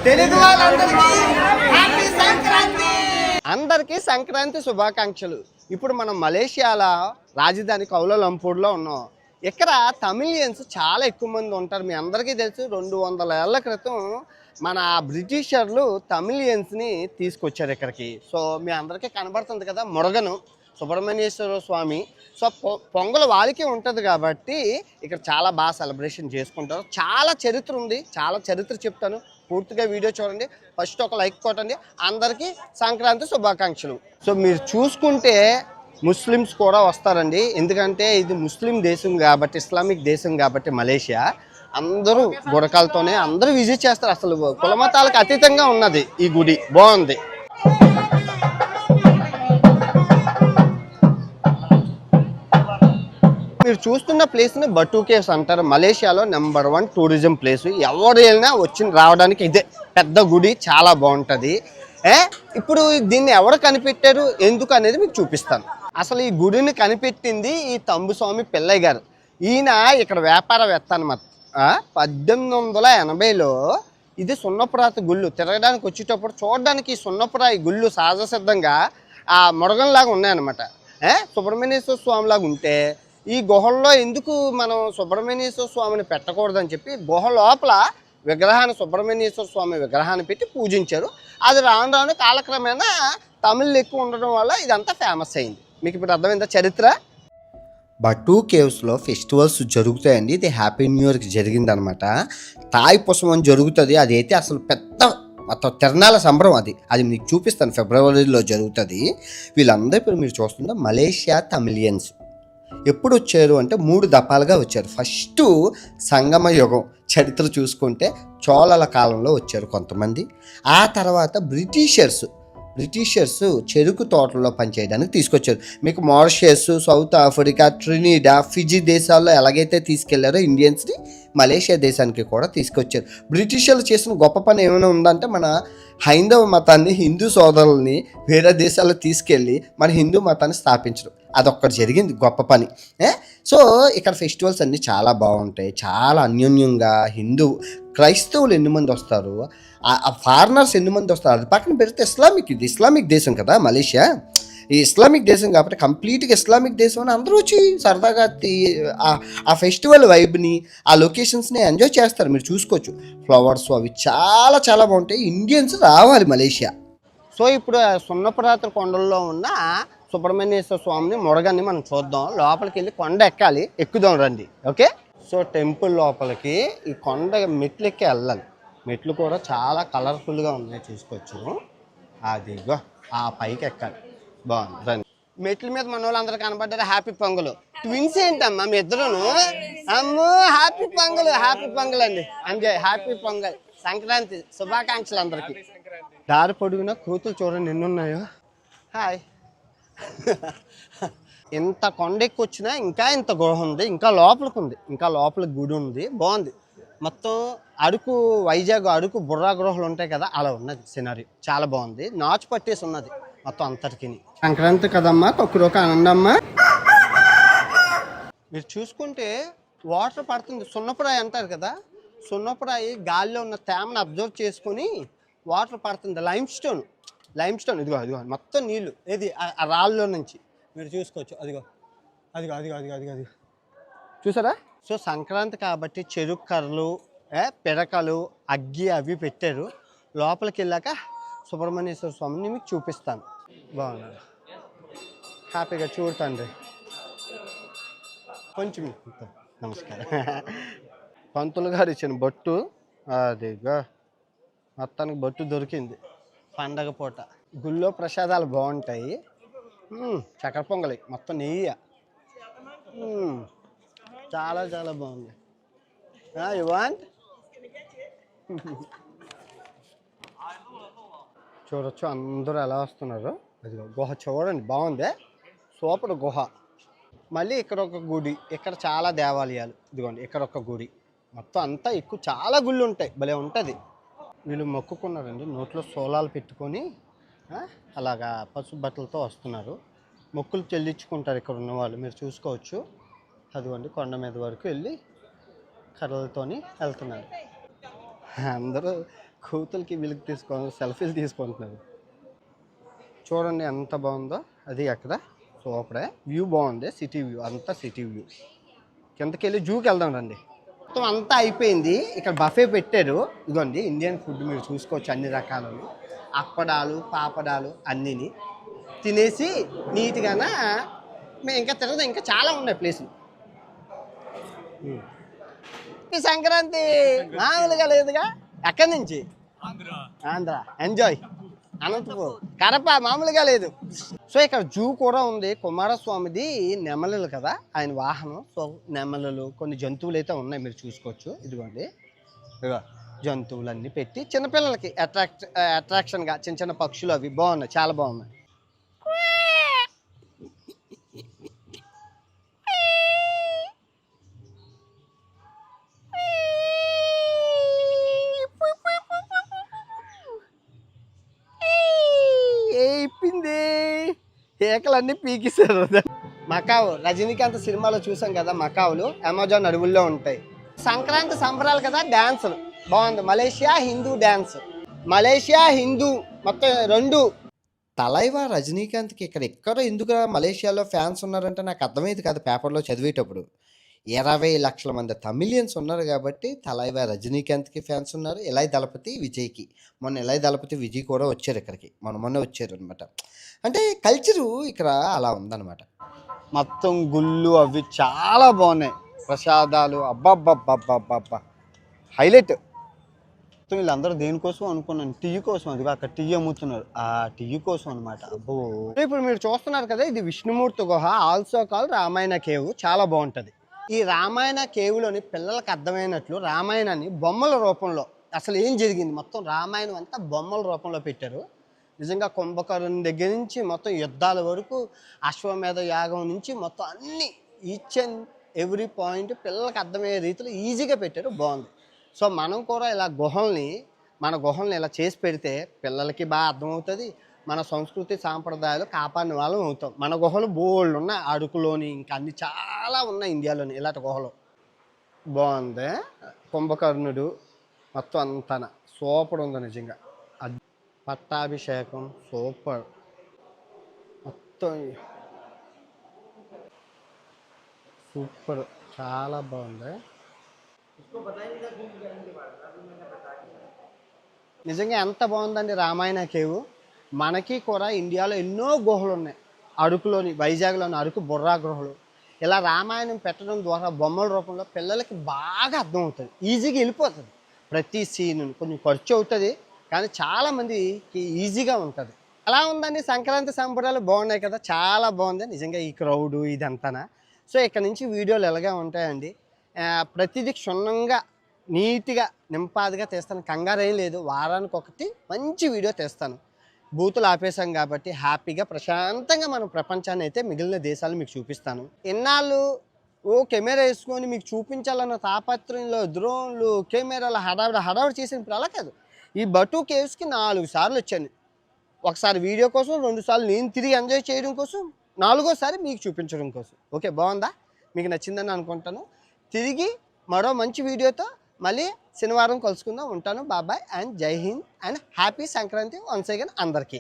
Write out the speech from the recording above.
తెలుగు వాళ్ళందరికీ హ్యాపీ సంక్రాంతి. అందరికీ సంక్రాంతి శుభాకాంక్షలు. ఇప్పుడు మనం మలేషియాలో రాజధాని కౌలాలంపూర్లో ఉన్నాం. ఇక్కడ తమిళియన్స్ చాలా ఎక్కువ మంది ఉంటారు. మీ అందరికీ తెలుసు 200 ఏళ్ల క్రితం మన బ్రిటిషర్లు తమిళియన్స్ని తీసుకొచ్చారు ఇక్కడికి. సో మీ అందరికీ కనబడుతుంది కదా మురగను సుబ్రహ్మణ్యేశ్వర స్వామి. సో పొంగల్ వాళ్ళకి ఉంటుంది కాబట్టి ఇక్కడ చాలా బాగా సెలబ్రేషన్ చేసుకుంటారు. చాలా చరిత్ర ఉంది, చాలా చరిత్ర చెప్తాను, పూర్తిగా వీడియో చూడండి. ఫస్ట్ ఒక లైక్ కొట్టండి. అందరికీ సంక్రాంతి శుభాకాంక్షలు. సో మీరు చూసుకుంటే ముస్లిమ్స్ కూడా వస్తారండి, ఎందుకంటే ఇది ముస్లిం దేశం కాబట్టి, ఇస్లామిక్ దేశం కాబట్టి మలేషియా అందరూ గుడకాలతోనే అందరూ విజిట్ చేస్తారు. అసలు కులమతాలకు అతీతంగా ఉన్నది ఈ గుడి, బాగుంది. మీరు చూస్తున్న ప్లేస్ని బటూ కేవ్స్ అంటారు. మలేషియాలో నెంబర్ 1 టూరిజం ప్లేస్. ఎవరు వెళ్ళినా రావడానికి ఇదే పెద్ద గుడి, చాలా బాగుంటుంది. ఇప్పుడు దీన్ని ఎవరు కనిపెట్టారు ఎందుకు అనేది మీకు చూపిస్తాను. అసలు ఈ గుడిని కనిపెట్టింది ఈ తంబుస్వామి పిల్లయ్య గారు. ఈయన ఇక్కడ వ్యాపారవేత్త అన్నమాట. 1880లో ఇది సున్నపురాతి గుళ్ళు. తిరగడానికి వచ్చేటప్పుడు చూడడానికి ఈ సున్నపురాయి గుళ్ళు సహజసిద్ధంగా ఆ మురగంలాగా ఉన్నాయన్నమాట. సుబ్రహ్మణ్యేశ్వర స్వామి లాగా ఉంటే ఈ గుహల్లో ఎందుకు మనం సుబ్రహ్మణ్యేశ్వర స్వామిని పెట్టకూడదని చెప్పి గుహ లోపల విగ్రహాన్ని, సుబ్రహ్మణ్యేశ్వర స్వామి విగ్రహాన్ని పెట్టి పూజించారు. అది రాను రాను కాలక్రమేణా తమిళ్ ఎక్కువ ఉండడం వల్ల ఇదంతా ఫేమస్ అయింది. మీకు ఇప్పుడు అర్థమైందా చరిత్ర? బటూ కేవ్స్లో ఫెస్టివల్స్ జరుగుతాయండి. ఇది హ్యాపీ న్యూ ఇయర్కి జరిగిందనమాట. తాయి పుష్పం జరుగుతుంది. అదైతే అసలు పెద్ద మొత్తం తిరణాల సంబరం. అది మీకు చూపిస్తాను. ఫిబ్రవరిలో జరుగుతుంది. వీళ్ళందరూ ఇప్పుడు మీరు చూస్తున్న మలేషియా తమిళియన్స్ ఎప్పుడు వచ్చారు అంటే 3 దఫాలుగా వచ్చారు. ఫస్ట్ సంగమ యుగం చరిత్ర చూసుకుంటే చోళల కాలంలో వచ్చారు కొంతమంది. ఆ తర్వాత బ్రిటిషర్స్ చెరుకు తోటల్లో పనిచేయడానికి తీసుకొచ్చారు. మీకు మారిషస్, సౌత్ ఆఫ్రికా, ట్రినిడా, ఫిజీ దేశాల్లో ఎలాగైతే తీసుకెళ్లారో ఇండియన్స్ని మలేషియా దేశానికి కూడా తీసుకొచ్చారు. బ్రిటిషర్లు చేసిన గొప్ప పని ఏమైనా ఉందంటే మన హైందవ మతాన్ని, హిందూ సోదరుల్ని వేరే దేశాల్లో తీసుకెళ్ళి మన హిందూ మతాన్ని స్థాపించడం, అదొక్కటి జరిగింది గొప్ప పని. సో ఇక్కడ ఫెస్టివల్స్ అన్నీ చాలా బాగుంటాయి. చాలా అన్యోన్యంగా క్రైస్తవులు ఎన్ని మంది వస్తారు, ఆ ఫారినర్స్ ఎన్ని మంది వస్తారు, అది పక్కన పెడితే ఇది ఇస్లామిక్ దేశం కదా మలేషియా. ఈ ఇస్లామిక్ దేశం కాబట్టి కంప్లీట్గా ఇస్లామిక్ దేశం అని అందరూ వచ్చి సరదాగా ఆ ఫెస్టివల్ వైబ్ని, ఆ లొకేషన్స్ని ఎంజాయ్ చేస్తారు. మీరు చూసుకోవచ్చు. ఫ్లవర్స్ అవి చాలా చాలా బాగుంటాయి. ఇండియన్స్ రావాలి మలేషియా. సో ఇప్పుడు సున్నపురాత్రి కొండల్లో ఉన్న సుబ్రహ్మణ్యేశ్వర స్వామిని మురగాన్ని మనం చూద్దాం. లోపలికి వెళ్ళి కొండ ఎక్కుదాం రండి. ఓకే. సో టెంపుల్ లోపలికి ఈ కొండ మెట్లు ఎక్కి వెళ్ళాలి. మెట్లు కూడా చాలా కలర్ఫుల్గా ఉన్నాయి, చూసుకోవచ్చు. అదిగో ఆ పైకి ఎక్కాలి. బాగుంది రండి. మెట్ల మీద మన వాళ్ళందరూ కనబడ్డారు. హ్యాపీ పొంగల్. ట్విన్స్ ఏంటమ్మా మీ ఇద్దరును? అమ్మో హ్యాపీ పొంగల్ అండి. అంతే, హ్యాపీ పొంగల్. సంక్రాంతి శుభాకాంక్షలు అందరికీ. దారి పొడుగున కూతురు చూడండి ఎన్నున్నాయో. హాయ్. ఇంత కొండ ఎక్కువ వచ్చినా ఇంకా ఇంత గుహ ఉంది, ఇంకా లోపలికి ఉంది, ఇంకా లోపలికి గుడి ఉంది. బాగుంది. మొత్తం వైజాగ్ అరకు బుర్రా గృహలు ఉంటాయి కదా, అలా ఉన్నది సినారీ. చాలా బాగుంది. నాచు పట్టేసి ఉన్నది మొత్తం అంతటికి. సంక్రాంతి కదమ్మా, కొక్కురోక ఆనందమ్మా. మీరు చూసుకుంటే వాటర్ పడుతుంది. సున్నపురాయి అంటారు కదా, సున్నపురాయి గాలిలో ఉన్న తేమను అబ్జర్వ్ చేసుకొని వాటర్ పడుతుంది. లైమ్ స్టోన్ ఇదిగో మొత్తం నీళ్ళు ఏది ఆ రాళ్ళలో నుంచి మీరు చూసుకోవచ్చు. అదిగో చూసారా? సో సంక్రాంతి కాబట్టి చెరుకు కర్రలు, పిడకలు, అగ్గి అవి పెట్టారు. లోపలికి వెళ్ళాక సుబ్రహ్మణ్యేశ్వర స్వామిని మీకు చూపిస్తాను. బాగున్నాడు, హ్యాపీగా చూడతండ్రి. కొంచెం నమస్కారం. పంతులు గారు ఇచ్చిన బొట్టు, అదిగా మొత్తానికి బొట్టు దొరికింది. పండగ పూట గుళ్ళో ప్రసాదాలు బాగుంటాయి. చక్కెర పొంగలి మొత్తం నెయ్యి, చాలా చాలా బాగుంది. చూడొచ్చు అందరూ ఎలా వస్తున్నారు. అది గుహ చూడండి, బాగుంది, సూపర్ గుహ. మళ్ళీ ఇక్కడ ఒక గుడి, ఇక్కడ చాలా దేవాలయాలు. ఇదిగోండి ఇక్కడ ఒక గుడి. మొత్తం అంతా ఎక్కువ చాలా గుళ్ళు ఉంటాయి, భలే ఉంటుంది. వీళ్ళు మొక్కుకున్నారండి, నోట్లో సోలాలు పెట్టుకొని అలాగా పసుపు బట్టలతో వస్తున్నారు. మొక్కులు చెల్లించుకుంటారు ఇక్కడ ఉన్న వాళ్ళు. మీరు చూసుకోవచ్చు. అదిగోండి కొండ మీద వరకు వెళ్ళి కర్రలతోని వెళ్తున్నారు. అందరూ కోతులకి వీళ్ళకి సెల్ఫీలు తీసుకుంటున్నారు. చూడండి ఎంత బాగుందో. అది అక్కడ సూపరే. వ్యూ బాగుంది, సిటీ వ్యూ, అంతా సిటీ వ్యూ. కిందకి వెళ్ళి జూకి వెళ్దాం రండి. మొత్తం అంతా అయిపోయింది. ఇక్కడ బఫే పెట్టారు. ఇదిగోండి ఇండియన్ ఫుడ్ మీరు చూసుకోవచ్చు, అన్ని రకాలు అప్పడాలు పాపడాలు అన్నీని తినేసి నీట్గాన మేము ఇంకా తిరగదు. ఇంకా చాలా ఉన్నాయి ప్లేసులు. ఈ సంక్రాంతి మామూలుగా లేదుగా. ఎక్కడి నుంచి? ఆంధ్ర. ఎంజాయ్. అనంతపూర్, కడప మామూలుగా లేదు. సో ఇక్కడ జూ కూడా ఉంది. కుమారస్వామిది నెమలలు కదా ఆయన వాహనం. సో నెమలలు కొన్ని జంతువులు అయితే ఉన్నాయి, మీరు చూసుకోవచ్చు. ఇదిగోండి ఇదిగో జంతువులన్నీ పెట్టి చిన్నపిల్లలకి అట్రాక్షన్గా చిన్న చిన్న పక్షులు అవి బాగున్నాయి, చాలా బాగున్నాయి. ఏకలన్నీ పీకిస్తారు. మకావు రజనీకాంత్ సినిమాలో చూసాం కదా, మకావులు అమెజాన్ అడవుల్లో ఉంటాయి. సంక్రాంతి సంబరాలు కదా, డ్యాన్సులు బాగుంది. Malaysia Hindu dance, Malaysia Hindu మొత్తం రెండు. తలైవా రజనీకాంత్కి ఎక్కడో ఎందుకు మలేషియాలో ఫ్యాన్స్ ఉన్నారంటే నాకు అర్థమైంది కాదు. పేపర్లో చదివేటప్పుడు 20 లక్షల మంది తమిళియన్స్ ఉన్నారు కాబట్టి తలైవా రజనీకాంత్కి ఫ్యాన్స్ ఉన్నారు. ఇళయ దళపతి విజయ్కి, మొన్న ఇళయ దళపతి విజయ్ కూడా వచ్చారు ఇక్కడికి, మొన్న వచ్చారు అనమాట. అంటే కల్చరు ఇక్కడ అలా ఉందన్నమాట. మొత్తం గుళ్ళు అవి చాలా బాగున్నాయి, ప్రసాదాలు అబ్బబ్బబ్బబ్బబ్బబ్బా హైలైట్. మొత్తం వీళ్ళందరూ దేనికోసం అనుకున్నాను, టీ కోసం. అది అక్కడ టీ అమ్ముతున్నారు, ఆ టీ కోసం అనమాట. అబ్బో ఇప్పుడు మీరు చూస్తున్నారు కదా, ఇది విష్ణుమూర్తి గుహ, ఆల్సో కాల్ రామాయణ కేవ్. చాలా బాగుంటుంది. ఈ రామాయణ కేవ్లోని పిల్లలకు అర్థమైనట్లు రామాయణాన్ని బొమ్మల రూపంలో, అసలు ఏం జరిగింది మొత్తం రామాయణం అంతా బొమ్మల రూపంలో పెట్టారు. నిజంగా కుంభకర్ణుని దగ్గర నుంచి మొత్తం యుద్ధాల వరకు, అశ్వమేధ యాగం నుంచి మొత్తం అన్ని ఈచ్ అండ్ ఎవ్రీ పాయింట్ పిల్లలకు అర్థమయ్యే రీతిలో ఈజీగా పెట్టారు, బాగుంది. సో మనం కూడా ఇలా మన గుహల్ని ఇలా చేసి పెడితే పిల్లలకి బాగా అర్థమవుతుంది. మన సంస్కృతి సాంప్రదాయాలు కాపాడిన వాళ్ళం అవుతాం. మన గుహలు బోల్డ్ ఉన్నాయి, అరకులోని ఇంకా అన్ని చాలా ఉన్నాయి ఇండియాలోని ఇలాంటి గుహలు. బాగుంది. కుంభకర్ణుడు మొత్తం అంతా సూపర్ ఉంది నిజంగా. పట్టాభిషేకం సూపర్, మొత్తం సూపర్, చాలా బాగుంది నిజంగా. ఎంత బాగుందండి రామాయణ కేవ్. మనకి కూడా ఇండియాలో ఎన్నో గుహలు ఉన్నాయి. అరకులోని, వైజాగ్లోని అరకు బుర్రా గుహలు. ఇలా రామాయణం పెట్టడం ద్వారా బొమ్మల రూపంలో పిల్లలకి బాగా అర్థమవుతుంది, ఈజీగా వెళ్ళిపోతుంది. ప్రతి సీను కొంచెం ఖర్చు అవుతుంది కానీ చాలామందికి ఈజీగా ఉంటుంది. అలా ఉందండి సంక్రాంతి సంబరాలు. బాగున్నాయి కదా, చాలా బాగుంది నిజంగా ఈ క్రౌడు ఇదంతా. సో ఇక్కడ నుంచి వీడియోలు ఎలాగా ఉంటాయండి, ప్రతిదీ క్షుణ్ణంగా నీట్గా నింపాదిగా తీస్తాను. కంగారు ఏం లేదు, వారానికి ఒకటి మంచి వీడియో తీస్తాను. బూతులు ఆపేశాం కాబట్టి హ్యాపీగా ప్రశాంతంగా మనం ప్రపంచాన్ని అయితే మిగిలిన దేశాలు మీకు చూపిస్తాను. ఇన్నాళ్ళు కెమెరా వేసుకొని మీకు చూపించాలన్న తాపత్రయంలో డ్రోన్లు కెమెరాలు హడావిడి చేసినప్పుడు అలా కాదు. ఈ బటు కేవ్స్కి 4 సార్లు వచ్చాను. ఒకసారి వీడియో కోసం, 2 సార్లు నేను తిరిగి ఎంజాయ్ చేయడం కోసం, 4వసారి మీకు చూపించడం కోసం. ఓకే, బాగుందా? మీకు నచ్చిందని అనుకుంటాను. తిరిగి మరో మంచి వీడియోతో మళ్ళీ శనివారం కలుసుకుందాం. ఉంటాను. బాబాయ్ అండ్ జై Hind and happy Sankranti once again అందరికీ.